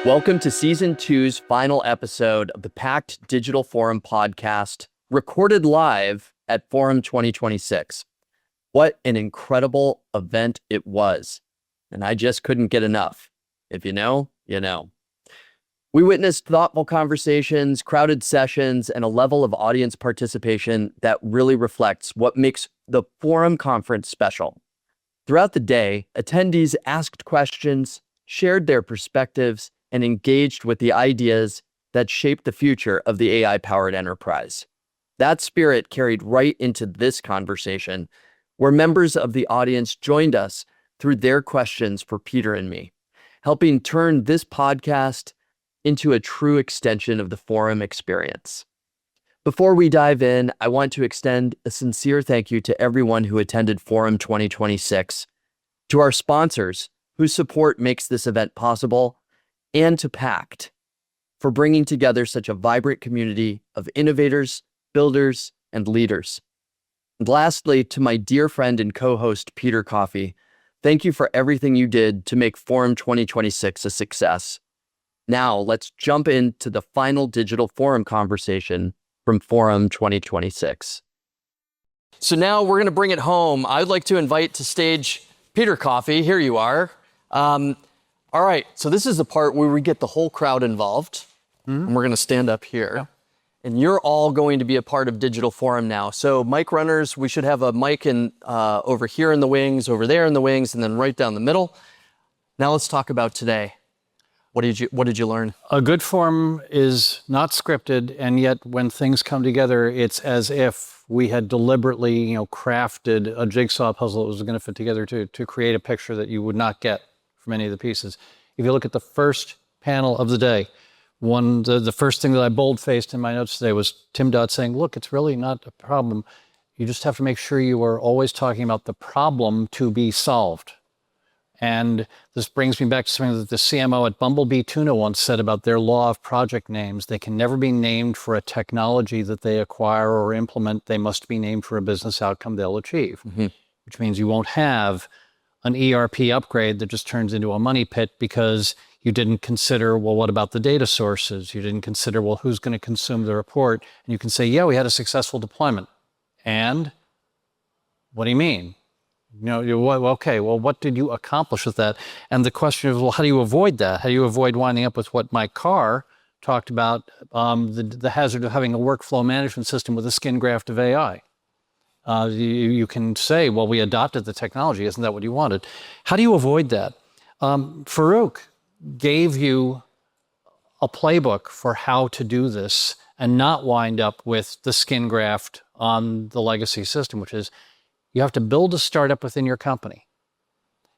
Welcome to Season 2's final episode of the PACT Digital Phorum Podcast, recorded live at Forum 2026. What an incredible event it was, and I just couldn't get enough. If you know, you know. We witnessed thoughtful conversations, crowded sessions, and a level of audience participation that really reflects what makes the Forum Conference special. Throughout the day, attendees asked questions, shared their perspectives, and engaged with the ideas that shape the future of the AI-powered enterprise. That spirit carried right into this conversation, where members of the audience joined us through their questions for Peter and me, helping turn this podcast into a true extension of the Forum experience. Before we dive in, I want to extend a sincere thank you to everyone who attended Forum 2026, to our sponsors whose support makes this event possible, and to PACT for bringing together such a vibrant community of innovators, builders, and leaders. And lastly, to my dear friend and co-host, Peter Coffey, thank you for everything you did to make Forum 2026 a success. Now, let's jump into the final digital forum conversation from Forum 2026. So now we're going to bring it home. I'd like to invite to stage Peter Coffey. Here you are. All right, so this is the part where we get the whole crowd involved. And we're going to stand up here. Yeah. And you're all going to be a part of Digital Forum now. So mic runners, we should have a mic over here in the wings, over there in the wings, and then right down the middle. Now let's talk about today. What did you learn? A good forum is not scripted, and yet when things come together, it's as if we had deliberately, crafted a jigsaw puzzle that was going to fit together to create a picture that you would not get from any of the pieces. If you look at the first panel of the day, the first thing that I bold-faced in my notes today was Tim Dodd saying, look, it's really not a problem. You just have to make sure you are always talking about the problem to be solved. And this brings me back to something that the CMO at Bumblebee Tuna once said about their law of project names. They can never be named for a technology that they acquire or implement. They must be named for a business outcome they'll achieve, which means you won't have an ERP upgrade that just turns into a money pit because you didn't consider, well, what about the data sources? You didn't consider, well, who's going to consume the report? And you can say, yeah, we had a successful deployment. And what do you mean? Okay, well, what did you accomplish with that? And the question is, well, how do you avoid that? How do you avoid winding up with what Mike Carr talked about, the hazard of having a workflow management system with a skin graft of AI? You can say, well, we adopted the technology. Isn't that what you wanted? How do you avoid that? Farouk gave you a playbook for how to do this and not wind up with the skin graft on the legacy system, which is you have to build a startup within your company.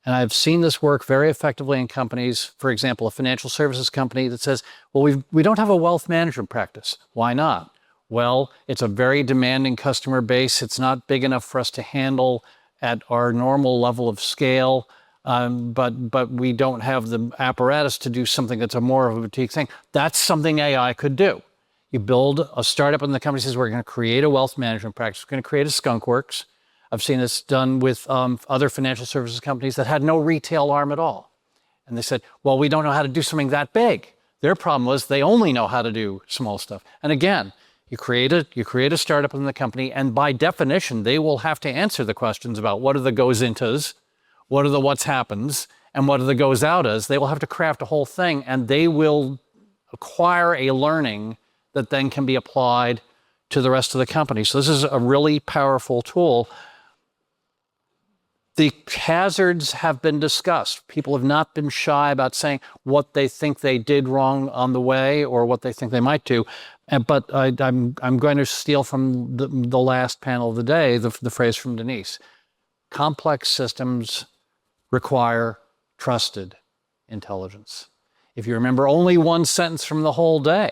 And I've seen this work very effectively in companies, for example, a financial services company that says, well, we don't have a wealth management practice. Why not? Well, it's a very demanding customer base. It's not big enough for us to handle at our normal level of scale, but we don't have the apparatus to do something that's more of a boutique thing. That's something AI could do. You build a startup and the company says, we're going to create a wealth management practice. We're going to create a skunkworks. I've seen this done with other financial services companies that had no retail arm at all. And they said, well, we don't know how to do something that big. Their problem was they only know how to do small stuff. And again, you create a startup in the company, and by definition, they will have to answer the questions about what are the goes intos, what are the what's happens, and what are the goes outas. They will have to craft a whole thing, and they will acquire a learning that then can be applied to the rest of the company. So this is a really powerful tool. The hazards have been discussed. People have not been shy about saying what they think they did wrong on the way or what they think they might do. But I'm going to steal from the last panel of the day, the phrase from Denise. Complex systems require trusted intelligence. If you remember only one sentence from the whole day,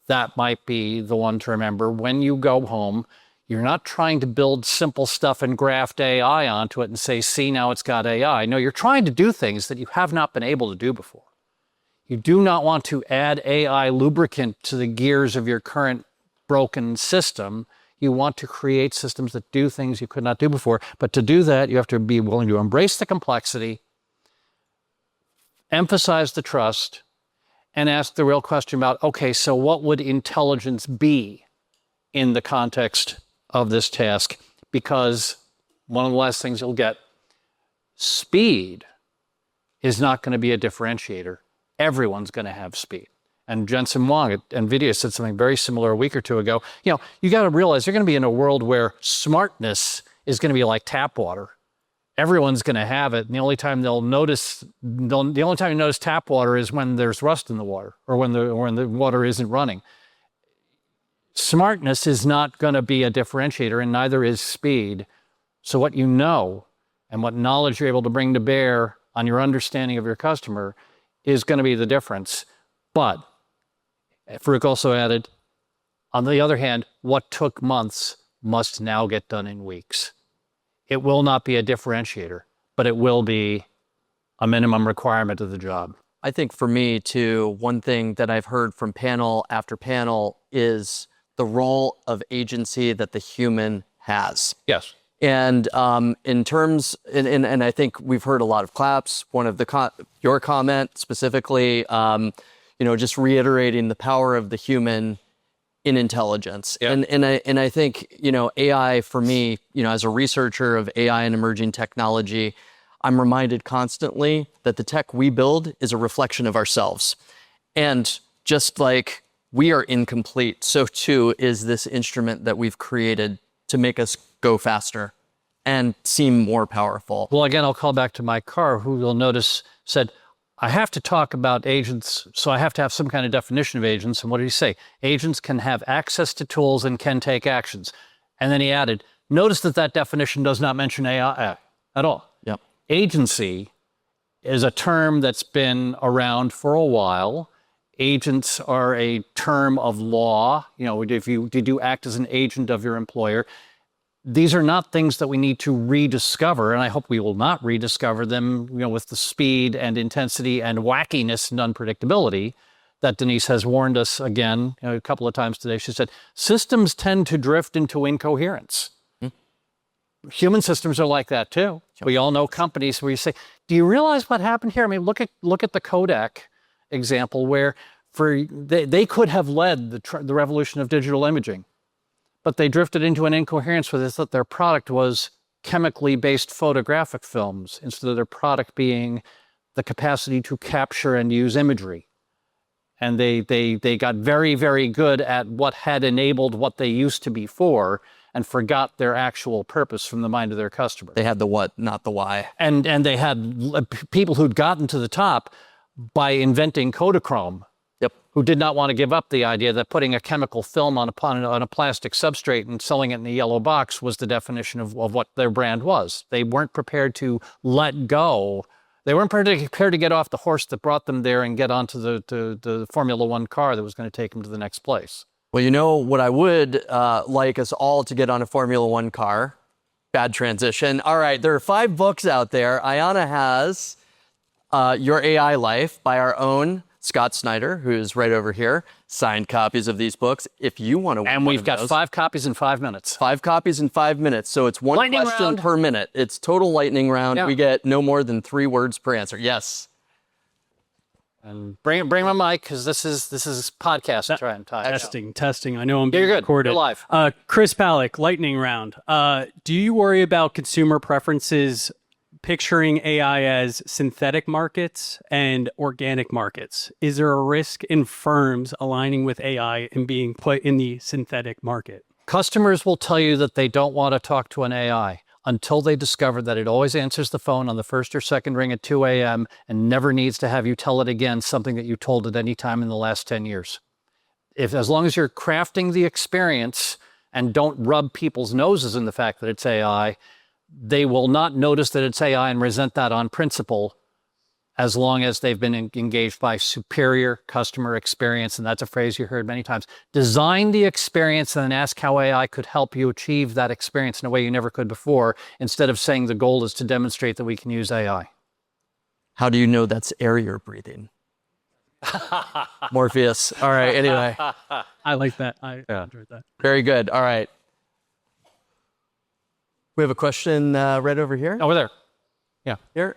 that might be the one to remember when you go home. You're not trying to build simple stuff and graft AI onto it and say, see, now it's got AI. No, you're trying to do things that you have not been able to do before. You do not want to add AI lubricant to the gears of your current broken system. You want to create systems that do things you could not do before. But to do that, you have to be willing to embrace the complexity, emphasize the trust, and ask the real question about, okay, so what would intelligence be in the context of this task? Because one of the last things you'll get, speed is not going to be a differentiator. Everyone's going to have speed. And Jensen Huang at NVIDIA said something very similar a week or two ago. You got to realize you're going to be in a world where smartness is going to be like tap water. Everyone's going to have it. And the only time you notice tap water is when there's rust in the water or when the water isn't running. Smartness is not going to be a differentiator, and neither is speed. So what you know and what knowledge you're able to bring to bear on your understanding of your customer is going to be the difference. But Farouk also added, on the other hand, what took months must now get done in weeks. It will not be a differentiator, but it will be a minimum requirement of the job. I think for me too, one thing that I've heard from panel after panel is the role of agency that the human has. Yes. And in terms, and I think we've heard a lot of claps. One of your comment specifically, just reiterating the power of the human in intelligence. Yep. And I think, AI for me, as a researcher of AI and emerging technology, I'm reminded constantly that the tech we build is a reflection of ourselves. And just like we are incomplete, so too is this instrument that we've created to make us go faster and seem more powerful. Well, again, I'll call back to Mike Carr, who you'll notice said, I have to talk about agents, so I have to have some kind of definition of agents. And what did he say? Agents can have access to tools and can take actions. And then he added, notice that definition does not mention AI at all. Yep. Agency is a term that's been around for a while. Agents are a term of law. If you do act as an agent of your employer, these are not things that we need to rediscover, and I hope we will not rediscover them, with the speed and intensity and wackiness and unpredictability that Denise has warned us again a couple of times today. She said, systems tend to drift into incoherence. Human systems are like that too. Sure. We all know companies where you say, do you realize what happened here? I mean, look at the Kodak example where they could have led the revolution of digital imaging. But they drifted into an incoherence where they thought their product was chemically based photographic films instead of their product being the capacity to capture and use imagery. And they got very, very good at what had enabled what they used to be for and forgot their actual purpose from the mind of their customer. They had the what, not the why. And they had people who'd gotten to the top by inventing Kodachrome. Yep. Who did not want to give up the idea that putting a chemical film on a plastic substrate and selling it in a yellow box was the definition of what their brand was. They weren't prepared to let go. They weren't prepared to get off the horse that brought them there and get onto the Formula One car that was going to take them to the next place. Well, what I would like us all to get on a Formula One car. Bad transition. All right, there are 5 books out there. Ayana has Your AI Life by our own Scott Snyder, who's right over here, signed copies of these books. If you want to win and we've got 5 copies in 5 minutes. 5 copies in 5 minutes. So it's one lightning question round. Per minute. It's total lightning round. Yeah. We get no more than 3 words per answer. Yes. And bring my mic because this is podcast time. Testing. I know I'm being You're good. recorded. You're live. Chris Palick, lightning round. Do you worry about consumer preferences picturing AI as synthetic markets and organic markets? Is there a risk in firms aligning with AI and being put in the synthetic market? Customers will tell you that they don't want to talk to an AI until they discover that it always answers the phone on the first or second ring at 2 a.m. and never needs to have you tell it again something that you told it any time in the last 10 years. As long as you're crafting the experience and don't rub people's noses in the fact that it's AI, they will not notice that it's AI and resent that on principle as long as they've been engaged by superior customer experience. And that's a phrase you heard many times. Design the experience and then ask how AI could help you achieve that experience in a way you never could before, instead of saying the goal is to demonstrate that we can use AI. How do you know that's air you're breathing? Morpheus. All right, anyway. I like that. I enjoyed that. Very good. All right. We have a question right over here. Over there. Yeah. Here.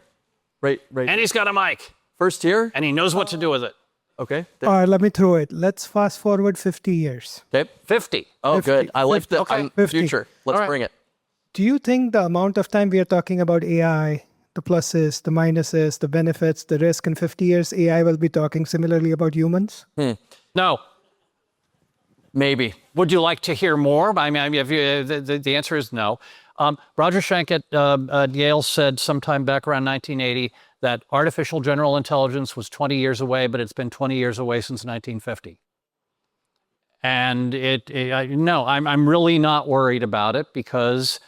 Right. And he's got a mic. First here. And he knows what to do with it. Okay. Let me throw it. Let's fast forward 50 years. Okay. 50. Oh, 50. good. I like the Okay. 50. future. Let's All right. bring it. Do you think the amount of time we are talking about AI, the pluses, the minuses, the benefits, the risk in 50 years, AI will be talking similarly about humans? No. Maybe. Would you like to hear more? I mean, if you, the answer is no. Roger Schenck at Yale said sometime back around 1980 that artificial general intelligence was 20 years away, but it's been 20 years away since 1950. And no, I'm really not worried about it because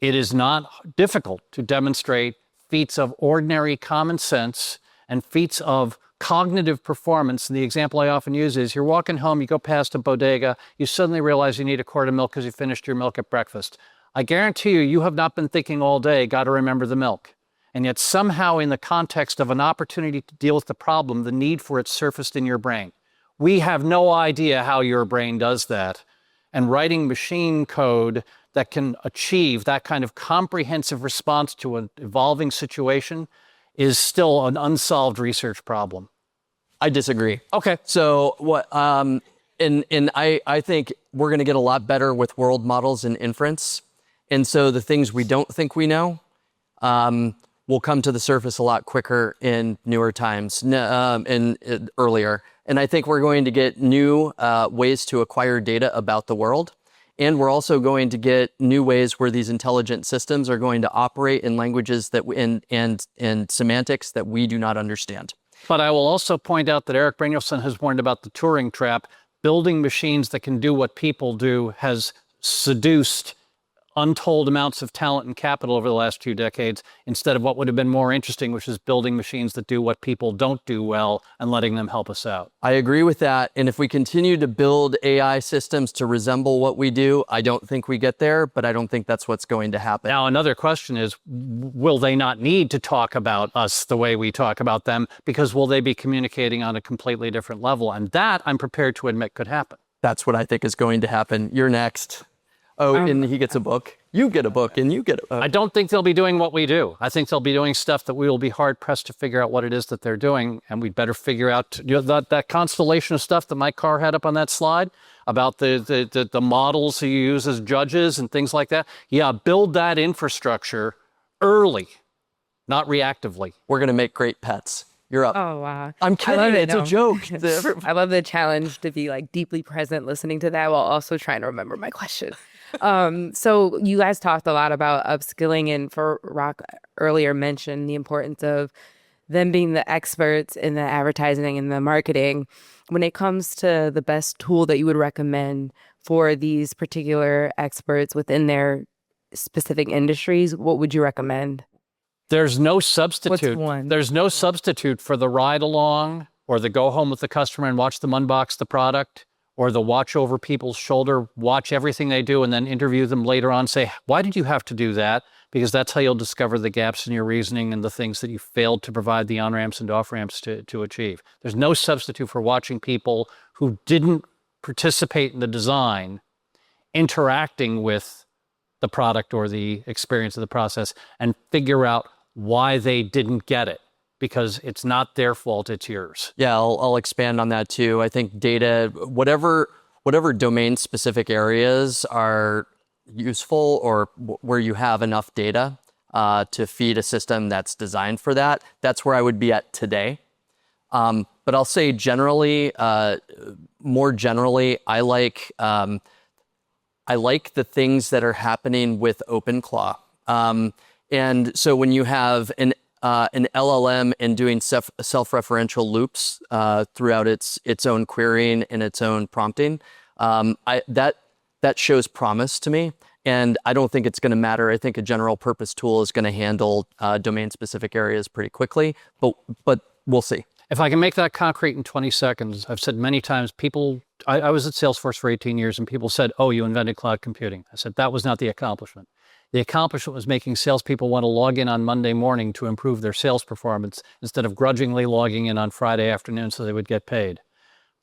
it is not difficult to demonstrate feats of ordinary common sense and feats of cognitive performance. And the example I often use is you're walking home, you go past a bodega, you suddenly realize you need a quart of milk because you finished your milk at breakfast. I guarantee you, you have not been thinking all day, got to remember the milk. And yet somehow in the context of an opportunity to deal with the problem, the need for it surfaced in your brain. We have no idea how your brain does that. And writing machine code that can achieve that kind of comprehensive response to an evolving situation is still an unsolved research problem. I disagree. Okay. So what? I think we're going to get a lot better with world models and inference, and so the things we don't think we know will come to the surface a lot quicker in newer times and earlier. And I think we're going to get new ways to acquire data about the world. And we're also going to get new ways where these intelligent systems are going to operate in languages that and semantics that we do not understand. But I will also point out that Eric Brynjolfsson has warned about the Turing trap. Building machines that can do what people do has seduced untold amounts of talent and capital over the last 2 decades, instead of what would have been more interesting, which is building machines that do what people don't do well and letting them help us out. I agree with that. And if we continue to build AI systems to resemble what we do, I don't think we get there, but I don't think that's what's going to happen. Now, another question is, will they not need to talk about us the way we talk about them? Because will they be communicating on a completely different level? And that, I'm prepared to admit, could happen. That's what I think is going to happen. You're next. Oh, and he gets a book. You get a book, and you get a book. I don't think they'll be doing what we do. I think they'll be doing stuff that we will be hard-pressed to figure out what it is that they're doing, and we'd better figure out that constellation of stuff that Mike Carr had up on that slide about the models you use as judges and things like that. Yeah, build that infrastructure early, not reactively. We're going to make great pets. You're up. Oh, wow. I'm kidding. I love it. It's a joke. I love the challenge to be like deeply present listening to that while also trying to remember my question. So you guys talked a lot about upskilling, and for Rock earlier mentioned the importance of them being the experts in the advertising and the marketing. When it comes to the best tool that you would recommend for these particular experts within their specific industries, what would you recommend? There's no substitute. What's one? There's no substitute for the ride along or the go home with the customer and watch them unbox the product, or the watch over people's shoulder, watch everything they do and then interview them later on, say, why did you have to do that? Because that's how you'll discover the gaps in your reasoning and the things that you failed to provide the on-ramps and off-ramps to achieve. There's no substitute for watching people who didn't participate in the design interacting with the product or the experience of the process and figure out why they didn't get it. Because it's not their fault, it's yours. Yeah, I'll expand on that too. I think data, whatever domain-specific areas are useful or where you have enough data to feed a system that's designed for that, that's where I would be at today. But I'll say generally, more generally, I like the things that are happening with OpenClaw. And so when you have an LLM and doing self-referential loops throughout its own querying and its own prompting, that shows promise to me. And I don't think it's going to matter. I think a general purpose tool is going to handle domain-specific areas pretty quickly, but we'll see. If I can make that concrete in 20 seconds, I've said many times, I was at Salesforce for 18 years, and people said, oh, you invented cloud computing. I said, that was not the accomplishment. The accomplishment was making salespeople want to log in on Monday morning to improve their sales performance instead of grudgingly logging in on Friday afternoon so they would get paid.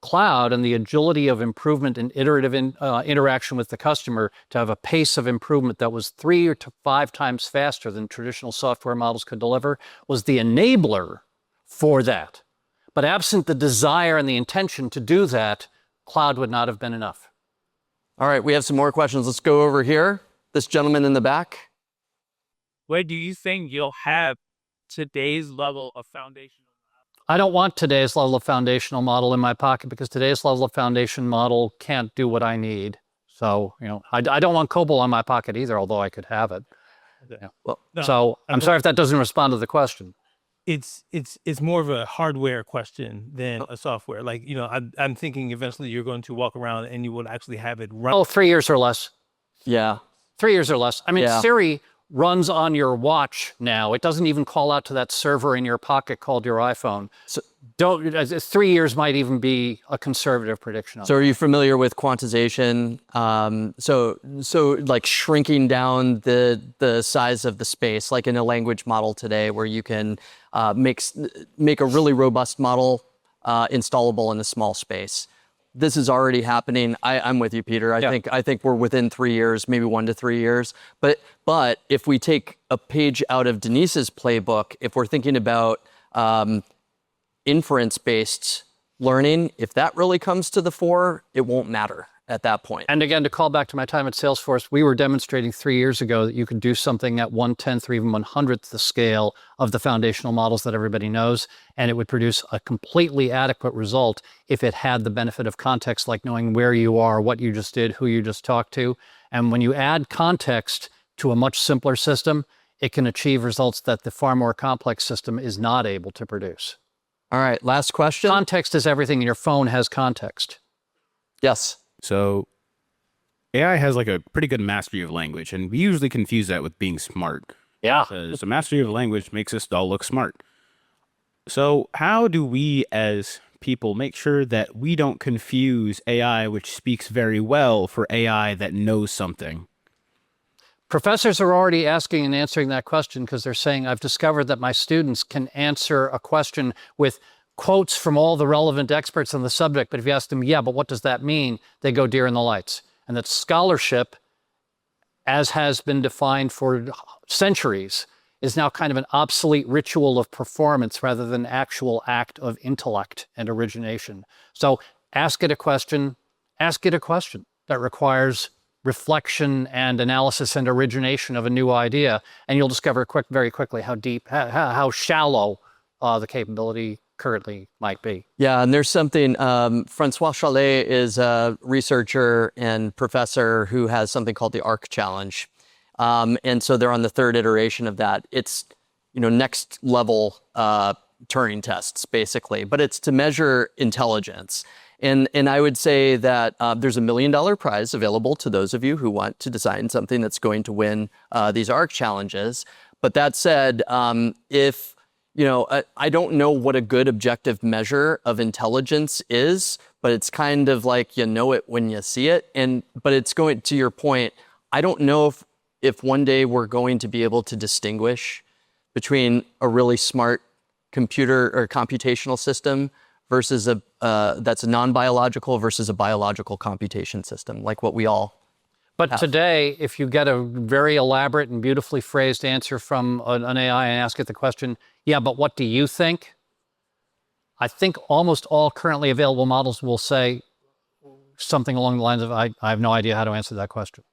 Cloud and the agility of improvement and iterative interaction with the customer to have a pace of improvement that was 3 to 5 times faster than traditional software models could deliver was the enabler for that. But absent the desire and the intention to do that, cloud would not have been enough. All right, we have some more questions. Let's go over here. This gentleman in the back. Where do you think you'll have today's level of foundational? I don't want today's level of foundational model in my pocket because today's level of foundation model can't do what I need. So, I don't want COBOL in my pocket either, although I could have it. Yeah. Well, So I'm sorry if that doesn't respond to the question. It's more of a hardware question than a software. Like, I'm thinking eventually you're going to walk around and you will actually have it run. Oh, 3 years or less. yeah. 3 years or less. I mean, Yeah. Siri runs on your watch now. It doesn't even call out to that server in your pocket called your iPhone. So 3 years might even be a conservative prediction. On So are you familiar with quantization? So like shrinking down the size of the space, like in a language model today, where you can make a really robust model installable in a small space. This is already happening. I'm with you, Peter. I think we're within 3 years, maybe 1 to 3 years. But if we take a page out of Denise's playbook, if we're thinking about inference-based learning, if that really comes to the fore, it won't matter at that point. And again, to call back to my time at Salesforce, we were demonstrating 3 years ago that you could do something at 1/10 or even 100th the scale of the foundational models that everybody knows, and it would produce a completely adequate result if it had the benefit of context, like knowing where you are, what you just did, who you just talked to. And when you add context to a much simpler system, it can achieve results that the far more complex system is not able to produce. All right, last question. Context is everything, and your phone has context. Yes. So AI has like a pretty good mastery of language, and we usually confuse that with being smart. Yeah. Because a mastery of language makes us all look smart. So how do we as people make sure that we don't confuse AI, which speaks very well, for AI that knows something? Professors are already asking and answering that question because they're saying, I've discovered that my students can answer a question with quotes from all the relevant experts on the subject. But if you ask them, yeah, but what does that mean? They go deer in the lights. And that scholarship, as has been defined for centuries, is now kind of an obsolete ritual of performance rather than actual act of intellect and origination. So ask it a question that requires reflection and analysis and origination of a new idea, and you'll discover very quickly how deep, how shallow the capability currently might be. Yeah, and there's something, Francois Chalet is a researcher and professor who has something called the ARC Challenge. And so they're on the third iteration of that. It's, next level Turing tests, basically, but it's to measure intelligence. And I would say that there's $1 million prize available to those of you who want to design something that's going to win these ARC challenges. But that said, if I don't know what a good objective measure of intelligence is, but it's kind of like you know it when you see it. But it's going to your point. I don't know if one day we're going to be able to distinguish between a really smart computer or computational system versus that's a non-biological versus a biological computation system, like what we all But today, if you get a very elaborate and beautifully phrased answer from an AI and ask it the question, yeah, but what do you think? I think almost all currently available models will say something along the lines of, I have no idea how to answer that question.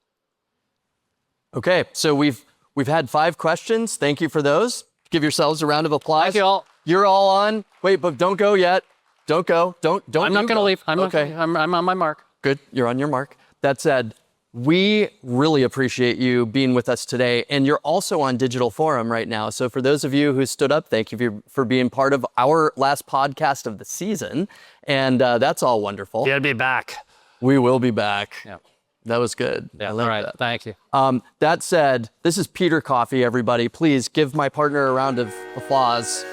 Okay, so we've had 5 questions. Thank you for those. Give yourselves a round of applause. Thank you all. You're all on. Wait, but don't go yet. Don't go. Don't. I'm not going to leave. Okay. I'm on my mark. Good. You're on your mark. That said, we really appreciate you being with us today. And you're also on Digital Forum right now. So for those of you who stood up, thank you for being part of our last podcast of the season. And that's all wonderful. You'll be back. We will be back. Yeah. That was good. Yeah. I like All right. that. Thank you. That said, this is Peter Coffey, everybody. Please give my partner a round of applause.